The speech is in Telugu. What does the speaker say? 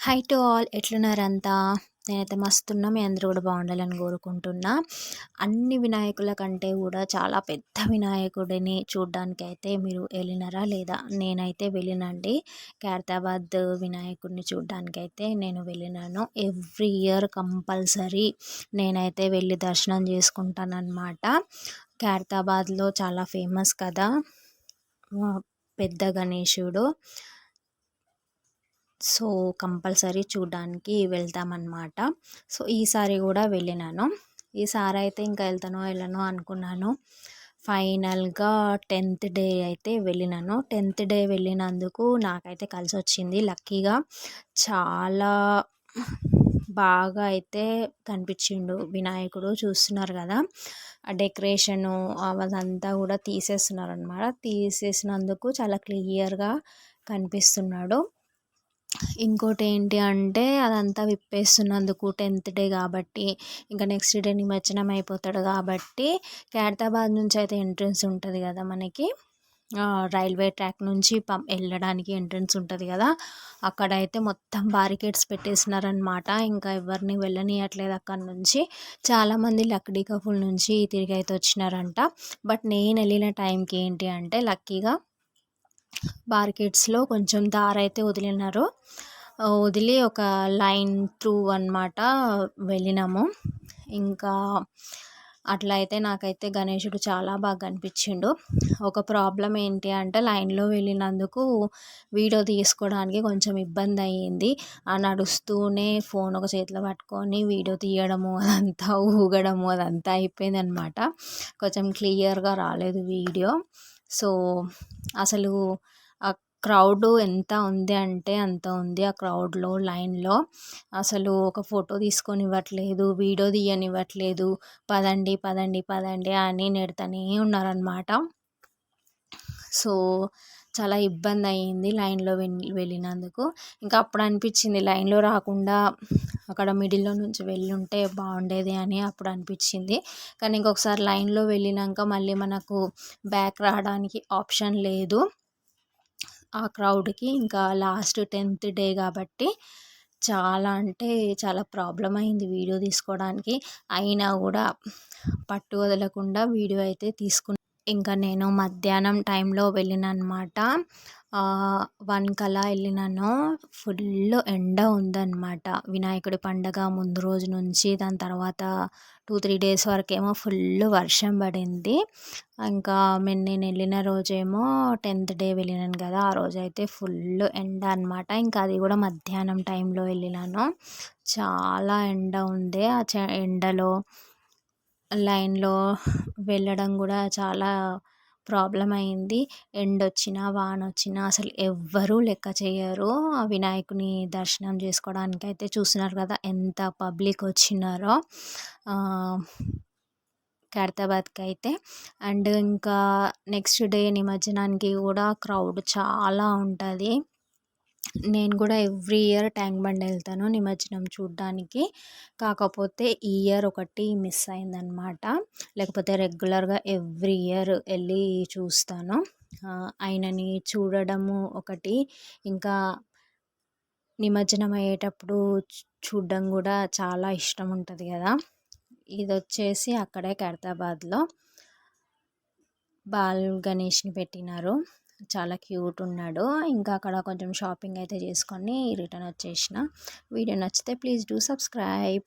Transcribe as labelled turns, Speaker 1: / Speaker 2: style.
Speaker 1: High to all ఎట్లున్నారంతా? నేనైతే మస్తున్నా. మీ అందరూ కూడా బాగుండాలని కోరుకుంటున్నా. అన్ని వినాయకుల కంటే కూడా చాలా పెద్ద వినాయకుడిని చూడ్డానికైతే మీరు వెళ్ళినారా లేదా? నేనైతే వెళ్ళినండి. ఖైరతాబాద్ వినాయకుడిని చూడ్డానికైతే నేను వెళ్ళినాను. ఎవ్రీ ఇయర్ కంపల్సరీ నేనైతే వెళ్ళి దర్శనం చేసుకుంటానన్నమాట. ఖైరతాబాద్లో చాలా ఫేమస్ కదా పెద్ద గణేశుడు. సో కంపల్సరీ చూడడానికి వెళ్తామన్నమాట. సో ఈసారి కూడా వెళ్ళినాను. ఈసారి అయితే ఇంకా వెళ్తానో వెళ్ళనో అనుకున్నాను. ఫైనల్గా 10th డే అయితే వెళ్ళినాను. 10th డే వెళ్ళినందుకు నాకైతే కలిసి వచ్చింది లక్కీగా. చాలా బాగా అయితే కనిపించిండు వినాయకుడు. చూస్తున్నారు కదా ఆ డెకరేషను అదంతా కూడా తీసేస్తున్నారు అనమాట. తీసేసినందుకు చాలా క్లియర్గా కనిపిస్తున్నాడు. ఇంకోటి ఏంటి అంటే అదంతా విప్పేస్తున్నందుకు 10th డే కాబట్టి ఇంకా నెక్స్ట్ డే నిమజ్జనం అయిపోతాడు కాబట్టి ఖైరతాబాద్ నుంచి అయితే ఎంట్రన్స్ ఉంటుంది కదా మనకి రైల్వే ట్రాక్ నుంచి వెళ్ళడానికి ఎంట్రన్స్ ఉంటుంది కదా, అక్కడైతే మొత్తం బారికేడ్స్ పెట్టేసినారనమాట. ఇంకా ఎవరిని వెళ్ళనియట్లేదు అక్కడ నుంచి. చాలామంది లక్డీ కపుల్ నుంచి తిరిగి అయితే వచ్చినారంట. బట్ నేను వెళ్ళిన టైంకి ఏంటి అంటే లక్కీగా బార్కెట్స్లో కొంచెం దారైతే వదిలినారు. వదిలి ఒక లైన్ త్రూ అనమాట వెళ్ళినాము. ఇంకా అట్లా అయితే నాకైతే గణేశుడు చాలా బాగా కనిపించిండు. ఒక ప్రాబ్లం ఏంటి అంటే లైన్లో వెళ్ళినందుకు వీడియో తీసుకోవడానికి కొంచెం ఇబ్బంది అయ్యింది. నడుస్తూనే ఫోన్ ఒక చేతిలో పట్టుకొని వీడియో తీయడము అదంతా ఊగడము అదంతా అయిపోయింది అనమాట. కొంచెం క్లియర్గా రాలేదు వీడియో. సో అసలు ఆ క్రౌడ్ ఎంత ఉంది అంటే అంత ఉంది. ఆ క్రౌడ్లో లైన్లో అసలు ఒక ఫోటో తీసుకొనివ్వట్లేదు, వీడియో తీయనివ్వట్లేదు. పదండి పదండి పదండి అని నెడతానే ఉన్నారనమాట. సో చాలా ఇబ్బంది అయ్యింది లైన్లో వెళ్ళినందుకు. ఇంకా అప్పుడు అనిపించింది లైన్లో రాకుండా అక్కడ మిడిల్లో నుంచి వెళ్ళుంటే బాగుండేది అని అప్పుడు అనిపించింది. కానీ ఇంకొకసారి లైన్లో వెళ్ళినాక మళ్ళీ మనకు బ్యాక్ రావడానికి ఆప్షన్ లేదు ఆ క్రౌడ్కి. ఇంకా లాస్ట్ 10th డే కాబట్టి చాలా అంటే చాలా ప్రాబ్లం అయింది వీడియో తీసుకోవడానికి. అయినా కూడా పట్టు వదలకుండా వీడియో అయితే తీసుకున్నాను. ఇంకా నేను మధ్యాహ్నం టైంలో వెళ్ళిన అనమాట. 1 కలా వెళ్ళినాను. ఫుల్ ఎండ ఉందన్నమాట. వినాయకుడి పండగ ముందు రోజు నుంచి దాని తర్వాత 2-3 డేస్ వరకేమో ఫుల్ వర్షం పడింది. ఇంకా నేను వెళ్ళిన రోజేమో 10th డే వెళ్ళినాను కదా, ఆ రోజైతే ఫుల్ ఎండ అనమాట. ఇంకా అది కూడా మధ్యాహ్నం టైంలో వెళ్ళినాను. చాలా ఎండ ఉంది. ఆ ఎండలో లైన్లో వెళ్ళడం కూడా చాలా ప్రాబ్లం అయింది. ఎండొచ్చినా వాన వచ్చినా అసలు ఎవ్వరూ లెక్క చేయరు. ఆ వినాయకుని దర్శనం చేసుకోవడానికి అయితే చూస్తున్నారు కదా ఎంత పబ్లిక్ వచ్చినారో ఖైరతాబాద్కి అయితే. అండ్ ఇంకా నెక్స్ట్ డే నిమజ్జనానికి కూడా క్రౌడ్ చాలా ఉంటుంది. నేను కూడా ఎవ్రీ ఇయర్ ట్యాంక్ బండ్ వెళ్తాను నిమజ్జనం చూడడానికి. కాకపోతే ఈ ఇయర్ ఒకటి మిస్ అయిందనమాట. లేకపోతే రెగ్యులర్గా ఎవ్రీ ఇయర్ వెళ్ళి చూస్తాను. ఆయనని చూడడము ఒకటి, ఇంకా నిమజ్జనం అయ్యేటప్పుడు చూడడం కూడా చాలా ఇష్టం ఉంటుంది కదా. ఇది వచ్చేసి అక్కడే ఖైరతాబాద్లో బాల్ గణేష్ని పెట్టినారు. చాలా క్యూట్ ఉన్నాడు. ఇంకా అక్కడ కొంచెం షాపింగ్ అయితే చేసుకొని రిటర్న్ వచ్చేసిన. వీడియో నచ్చితే ప్లీజ్ డూ సబ్స్క్రైబ్.